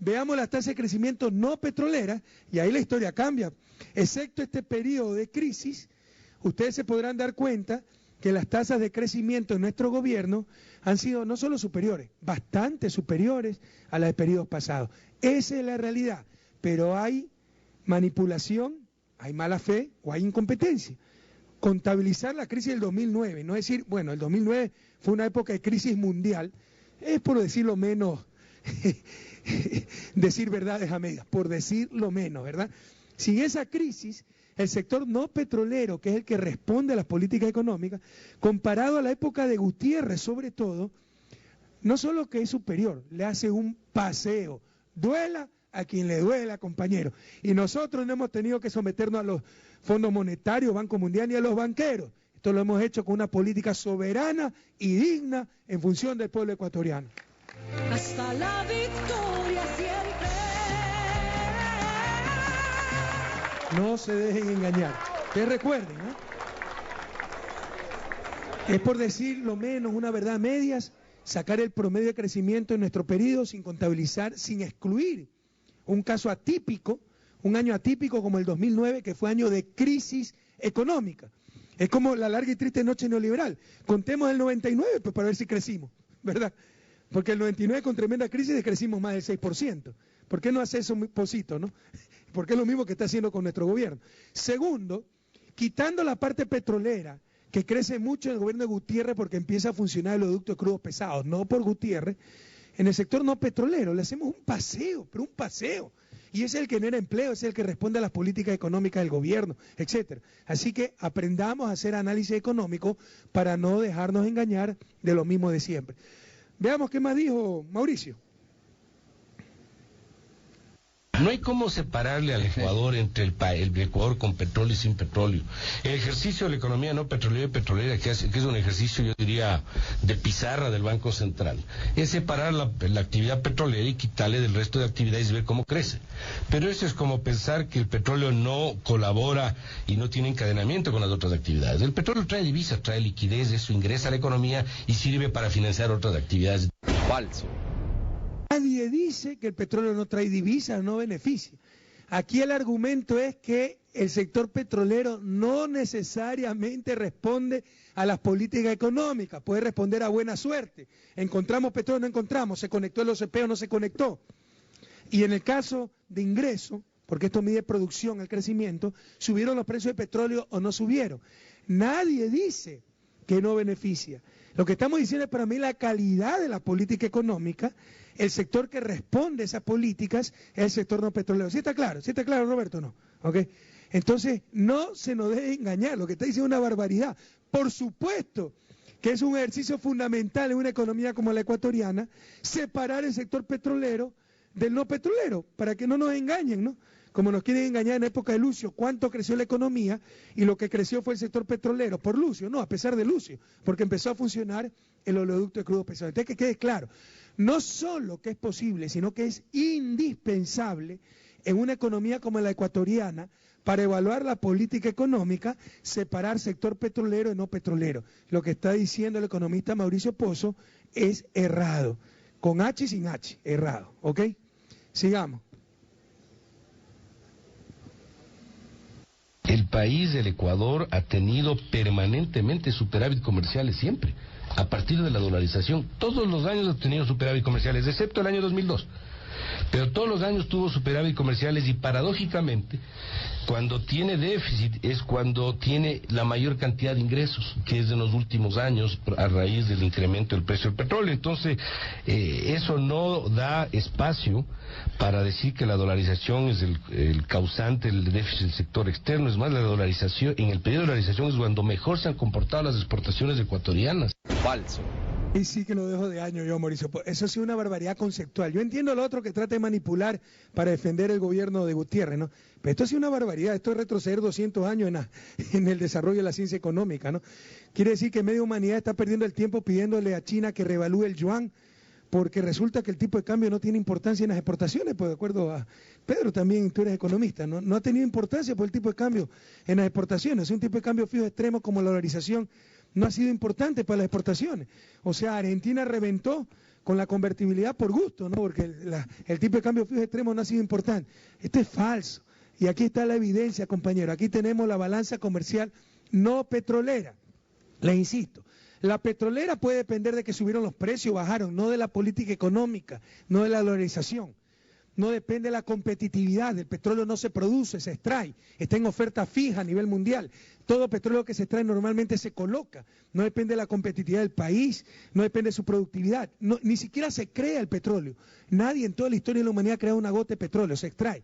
veamos las tasas de crecimiento no petroleras y ahí la historia cambia. Excepto este periodo de crisis, ustedes se podrán dar cuenta que las tasas de crecimiento en nuestro gobierno han sido no solo superiores, bastante superiores a las de periodos pasados. Esa es la realidad, pero hay manipulación, hay mala fe o hay incompetencia. Contabilizar la crisis del 2009, no decir, bueno, el 2009 fue una época de crisis mundial, es por decirlo menos, decir verdades a medias, por decirlo menos, ¿verdad? Sin esa crisis, el sector no petrolero, que es el que responde a las políticas económicas, comparado a la época de Gutiérrez sobre todo, no solo que es superior, le hace un paseo, duela a quien le duela, compañero. Y nosotros no hemos tenido que someternos a los fondos monetarios, Banco Mundial ni a los banqueros. Esto lo hemos hecho con una política soberana y digna en función del pueblo ecuatoriano. Hasta la victoria siempre. No se dejen engañar. Ustedes recuerden, ¿no? Es por decir lo menos una verdad a medias, sacar el promedio de crecimiento en nuestro periodo sin contabilizar, sin excluir un caso atípico, un año atípico como el 2009, que fue año de crisis económica. Es como la larga y triste noche neoliberal. Contemos el 99 pues, para ver si crecimos, ¿verdad? Porque el 99 con tremenda crisis decrecimos más del 6%. ¿Por qué no hace eso Posito, no? Porque es lo mismo que está haciendo con nuestro gobierno. Segundo, quitando la parte petrolera, que crece mucho en el gobierno de Gutiérrez porque empieza a funcionar el oleoducto de crudos pesados, no por Gutiérrez, en el sector no petrolero le hacemos un paseo, pero un paseo. Y es el que genera empleo, es el que responde a las políticas económicas del gobierno, etcétera. Así que aprendamos a hacer análisis económico para no dejarnos engañar de lo mismo de siempre. Veamos qué más dijo Mauricio. No hay cómo separarle al Ecuador entre el Ecuador con petróleo y sin petróleo. El ejercicio de la economía no petrolera y petrolera, que es un ejercicio, yo diría, de pizarra del Banco Central, es separar la actividad petrolera y quitarle del resto de actividades y ver cómo crece. Pero eso es como pensar que el petróleo no colabora y no tiene encadenamiento con las otras actividades. El petróleo trae divisas, trae liquidez, eso ingresa a la economía y sirve para financiar otras actividades. Falso. Nadie dice que el petróleo no trae divisas, no beneficia. Aquí el argumento es que el sector petrolero no necesariamente responde a las políticas económicas, puede responder a buena suerte. Encontramos petróleo, no encontramos, se conectó el OCP o no se conectó. Y en el caso de ingreso, porque esto mide producción, el crecimiento, ¿subieron los precios de petróleo o no subieron? Nadie dice que no beneficia. Lo que estamos diciendo es para mí la calidad de la política económica. El sector que responde a esas políticas es el sector no petrolero. ¿Sí está claro? ¿Sí está claro, Roberto? No. ¿Okay? Entonces, no se nos deje engañar. Lo que está diciendo es una barbaridad. Por supuesto que es un ejercicio fundamental en una economía como la ecuatoriana, separar el sector petrolero del no petrolero, para que no nos engañen, ¿no? Como nos quieren engañar en la época de Lucio, cuánto creció la economía y lo que creció fue el sector petrolero, por Lucio, no, a pesar de Lucio, porque empezó a funcionar el oleoducto de crudos pesados. Entonces que quede claro, no solo que es posible, sino que es indispensable en una economía como la ecuatoriana, para evaluar la política económica, separar sector petrolero y no petrolero. Lo que está diciendo el economista Mauricio Pozo es errado, con H y sin H, errado, ¿ok? Sigamos. El país del Ecuador ha tenido permanentemente superávit comerciales siempre, a partir de la dolarización. Todos los años ha tenido superávit comerciales, excepto el año 2002. Pero todos los años tuvo superávit comerciales y paradójicamente, cuando tiene déficit es cuando tiene la mayor cantidad de ingresos, que es en los últimos años a raíz del incremento del precio del petróleo. Entonces, eso no da espacio para decir que la dolarización es el causante del déficit del sector externo. Es más, la dolarización, en el periodo de dolarización es cuando mejor se han comportado las exportaciones ecuatorianas. Falso. Y sí que lo dejo de año yo, Mauricio. Eso sí es una barbaridad conceptual. Yo entiendo lo otro que trata de manipular para defender el gobierno de Gutiérrez, ¿no? Pero esto sí es una barbaridad. Esto es retroceder 200 años en el desarrollo de la ciencia económica, ¿no? Quiere decir que media humanidad está perdiendo el tiempo pidiéndole a China que revalúe el yuan, porque resulta que el tipo de cambio no tiene importancia en las exportaciones, pues de acuerdo a Pedro también, tú eres economista, no ha tenido importancia por el tipo de cambio en las exportaciones. Es un tipo de cambio fijo extremo como la dolarización no ha sido importante para las exportaciones. O sea, Argentina reventó con la convertibilidad por gusto, ¿no? Porque el tipo de cambio fijo extremo no ha sido importante. Esto es falso. Y aquí está la evidencia, compañero. Aquí tenemos la balanza comercial no petrolera. Les insisto, la petrolera puede depender de que subieron los precios, bajaron, no de la política económica, no de la dolarización. No depende de la competitividad, el petróleo no se produce, se extrae, está en oferta fija a nivel mundial. Todo petróleo que se extrae normalmente se coloca, no depende de la competitividad del país, no depende de su productividad, ni siquiera se crea el petróleo. Nadie en toda la historia de la humanidad ha creado una gota de petróleo, se extrae.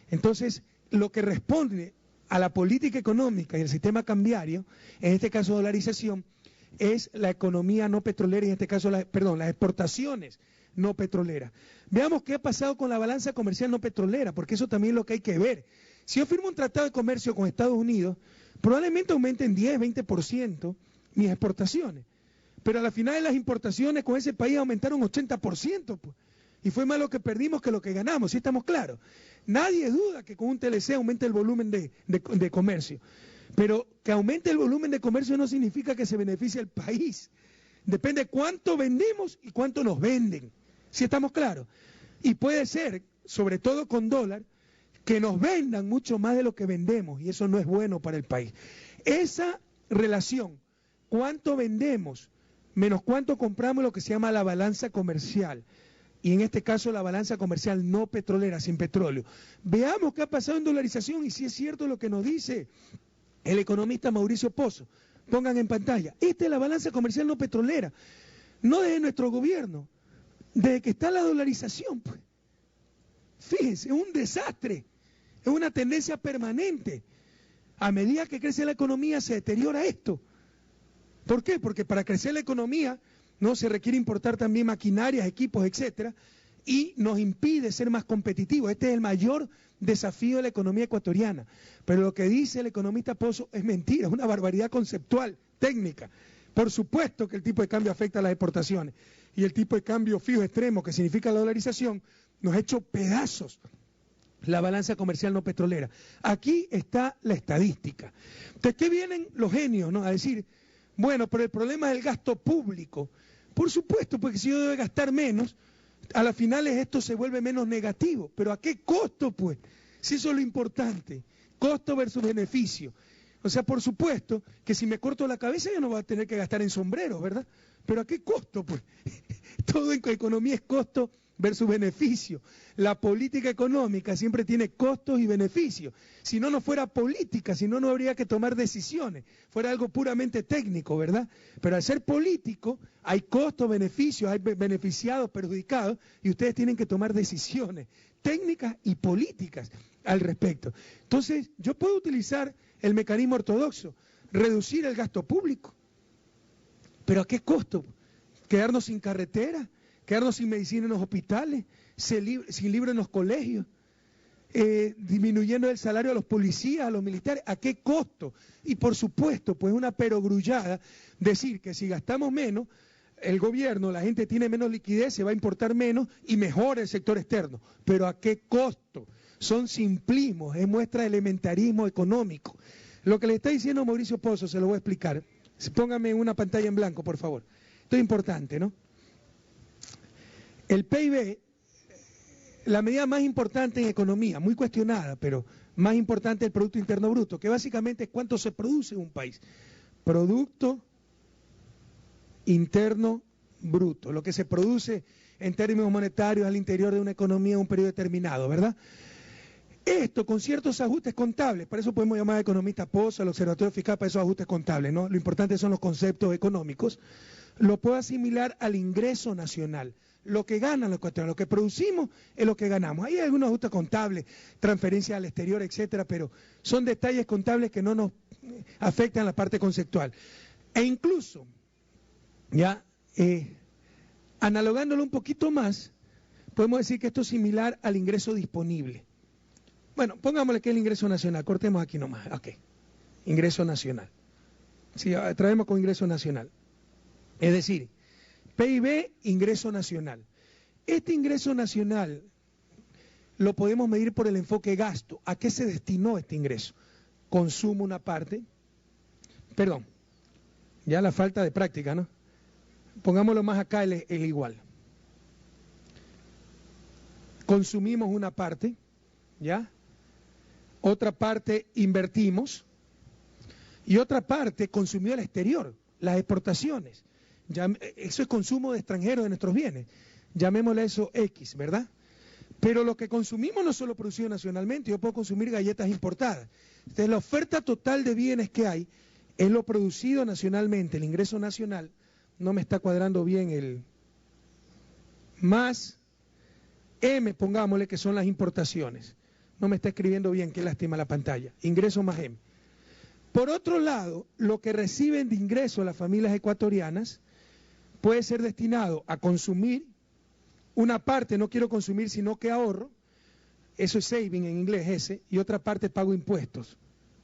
Entonces, lo que responde a la política económica y el sistema cambiario, en este caso dolarización, es la economía no petrolera y en este caso, las exportaciones no petroleras. Veamos qué ha pasado con la balanza comercial no petrolera, porque eso también es lo que hay que ver. Si yo firmo un tratado de comercio con Estados Unidos, probablemente aumenten 10, 20% mis exportaciones, pero a la final de las importaciones con ese país aumentaron 80%, pues. Y fue más lo que perdimos que lo que ganamos, ¿sí estamos claros? Nadie duda que con un TLC aumente el volumen de comercio, pero que aumente el volumen de comercio no significa que se beneficie al país. Depende de cuánto vendemos y cuánto nos venden, ¿sí estamos claros? Y puede ser, sobre todo con dólar, que nos vendan mucho más de lo que vendemos y eso no es bueno para el país. Esa relación, cuánto vendemos menos cuánto compramos, lo que se llama la balanza comercial. Y en este caso la balanza comercial no petrolera, sin petróleo. Veamos qué ha pasado en dolarización y si es cierto lo que nos dice el economista Mauricio Pozo. Pongan en pantalla. Esta es la balanza comercial no petrolera. No desde nuestro gobierno, desde que está la dolarización, pues. Fíjense, es un desastre, es una tendencia permanente. A medida que crece la economía se deteriora esto. ¿Por qué? Porque para crecer la economía no se requiere importar también maquinarias, equipos, etcétera, y nos impide ser más competitivos. Este es el mayor desafío de la economía ecuatoriana. Pero lo que dice el economista Pozo es mentira, es una barbaridad conceptual, técnica. Por supuesto que el tipo de cambio afecta a las exportaciones y el tipo de cambio fijo extremo, que significa la dolarización, nos ha hecho pedazos la balanza comercial no petrolera. Aquí está la estadística. Entonces, ¿qué vienen los genios, no? A decir, bueno, pero el problema es el gasto público. Por supuesto, porque si yo debo gastar menos, a las finales esto se vuelve menos negativo. ¿Pero a qué costo, pues? Si eso es lo importante. Costo versus beneficio. O sea, por supuesto que si me corto la cabeza yo no voy a tener que gastar en sombreros, ¿verdad? ¿Pero a qué costo, pues? Todo en economía es costo versus beneficio. La política económica siempre tiene costos y beneficios. Si no, no fuera política, si no, no habría que tomar decisiones. Fuera algo puramente técnico, ¿verdad? Pero al ser político hay costos, beneficios, hay beneficiados, perjudicados, y ustedes tienen que tomar decisiones técnicas y políticas al respecto. Entonces, yo puedo utilizar el mecanismo ortodoxo, reducir el gasto público. ¿Pero a qué costo? ¿Quedarnos sin carretera? ¿Quedarnos sin medicina en los hospitales? ¿Sin libros en los colegios? ¿Disminuyendo el salario a los policías, a los militares? ¿A qué costo? Y por supuesto, pues una perogrullada decir que si gastamos menos, el gobierno, la gente tiene menos liquidez, se va a importar menos y mejora el sector externo. ¿Pero a qué costo? Son simplismos, es muestra de elementarismo económico. Lo que le está diciendo Mauricio Pozo, se lo voy a explicar. Póngame en una pantalla en blanco, por favor. Esto es importante, ¿no? El PIB, la medida más importante en economía, muy cuestionada, pero más importante el Producto Interno Bruto, que básicamente es cuánto se produce en un país. Producto Interno Bruto, lo que se produce en términos monetarios al interior de una economía en un periodo determinado, ¿verdad? Esto con ciertos ajustes contables, para eso podemos llamar a economista Pozo, al observatorio fiscal, para esos ajustes contables, ¿no? Lo importante son los conceptos económicos. Lo puedo asimilar al ingreso nacional. Lo que ganan los ecuatorianos, lo que producimos es lo que ganamos. Hay algunos ajustes contables, transferencias al exterior, etcétera, pero son detalles contables que no nos afectan la parte conceptual. E incluso, ya analogándolo un poquito más, podemos decir que esto es similar al ingreso disponible. Bueno, pongámosle que es el ingreso nacional, cortemos aquí nomás, ok, ingreso nacional. Sí, traemos con ingreso nacional. Es decir, PIB, ingreso nacional. Este ingreso nacional lo podemos medir por el enfoque gasto. ¿A qué se destinó este ingreso? Consumo una parte, perdón, ya la falta de práctica, ¿no? Pongámoslo más acá, el igual. consumimos una parte, ¿ya? Otra parte invertimos y otra parte consumió al exterior, las exportaciones. Ya, eso es consumo de extranjeros de nuestros bienes, llamémosle eso X, ¿verdad? Pero lo que consumimos no solo producido nacionalmente, yo puedo consumir galletas importadas. Entonces la oferta total de bienes que hay es lo producido nacionalmente, el ingreso nacional, no me está cuadrando bien el más M, pongámosle, que son las importaciones. No me está escribiendo bien, qué lástima la pantalla. Ingreso más M. Por otro lado, lo que reciben de ingreso las familias ecuatorianas puede ser destinado a consumir, una parte no quiero consumir sino que ahorro, eso es saving en inglés ese, y otra parte pago impuestos,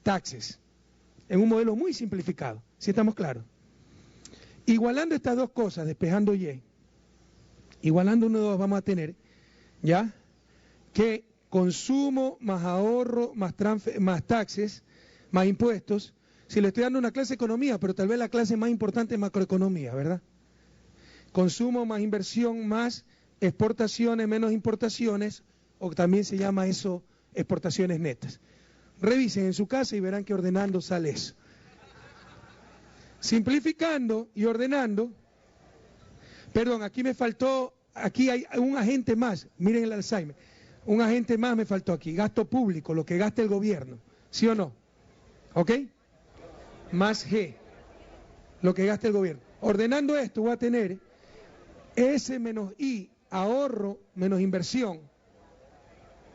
taxes, en un modelo muy simplificado, si estamos claros. Igualando estas dos cosas, despejando Y, igualando uno de dos vamos a tener, ¿ya? Que consumo más ahorro, más taxes, más impuestos. Si le estoy dando una clase de economía, pero tal vez la clase más importante es macroeconomía, ¿verdad? Consumo más inversión, más exportaciones, menos importaciones, o también se llama eso exportaciones netas. Revisen en su casa y verán que ordenando sale eso. Simplificando y ordenando, perdón, aquí me faltó, aquí hay un agente más, miren el Alzheimer, un agente más me faltó aquí, gasto público, lo que gasta el gobierno, ¿sí o no? ¿Ok? Más G, lo que gasta el gobierno. Ordenando esto voy a tener S menos I, ahorro menos inversión,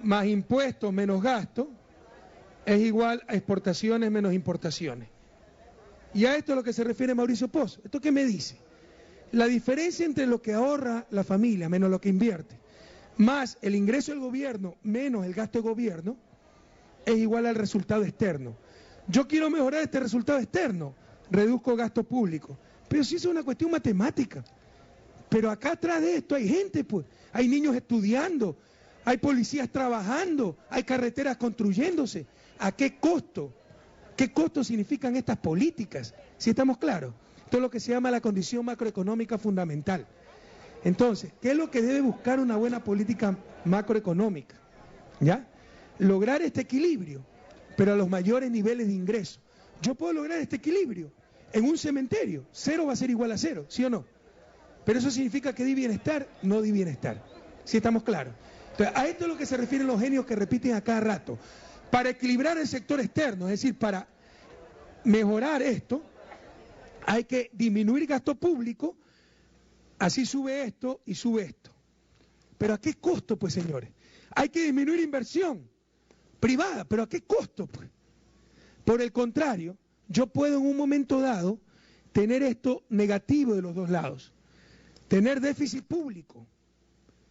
más impuestos menos gasto, es igual a exportaciones menos importaciones. Y a esto es lo que se refiere Mauricio Pozo. ¿Esto qué me dice? La diferencia entre lo que ahorra la familia menos lo que invierte, más el ingreso del gobierno menos el gasto del gobierno, es igual al resultado externo. Yo quiero mejorar este resultado externo, reduzco gasto público. Pero si eso es una cuestión matemática. Pero acá atrás de esto hay gente, pues. Hay niños estudiando, hay policías trabajando, hay carreteras construyéndose. ¿A qué costo? ¿Qué costo significan estas políticas? Si estamos claros. Esto es lo que se llama la condición macroeconómica fundamental. Entonces, ¿qué es lo que debe buscar una buena política macroeconómica? ¿Ya? Lograr este equilibrio, pero a los mayores niveles de ingreso. Yo puedo lograr este equilibrio en un cementerio. 0 va a ser igual a 0, ¿sí o no? Pero eso significa que di bienestar, no di bienestar. ¿Sí estamos claros? Entonces, a esto es lo que se refieren los genios que repiten a cada rato. Para equilibrar el sector externo, es decir, para mejorar esto, hay que disminuir gasto público, así sube esto y sube esto. ¿Pero a qué costo, pues, señores? Hay que disminuir inversión privada, ¿pero a qué costo, pues? Por el contrario, yo puedo en un momento dado tener esto negativo de los dos lados. Tener déficit público,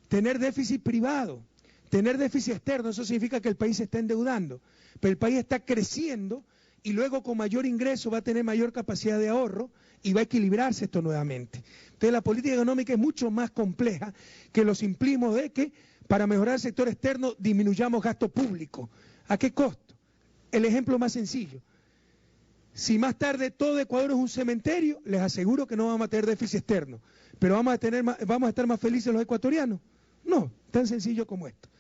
tener déficit privado, tener déficit externo, eso significa que el país se está endeudando, pero el país está creciendo y luego con mayor ingreso va a tener mayor capacidad de ahorro y va a equilibrarse esto nuevamente. Entonces la política económica es mucho más compleja que los simplismos de que para mejorar el sector externo disminuyamos gasto público. ¿A qué costo? El ejemplo más sencillo. Si más tarde todo Ecuador es un cementerio, les aseguro que no vamos a tener déficit externo, pero vamos a estar más felices los ecuatorianos. No, tan sencillo como esto.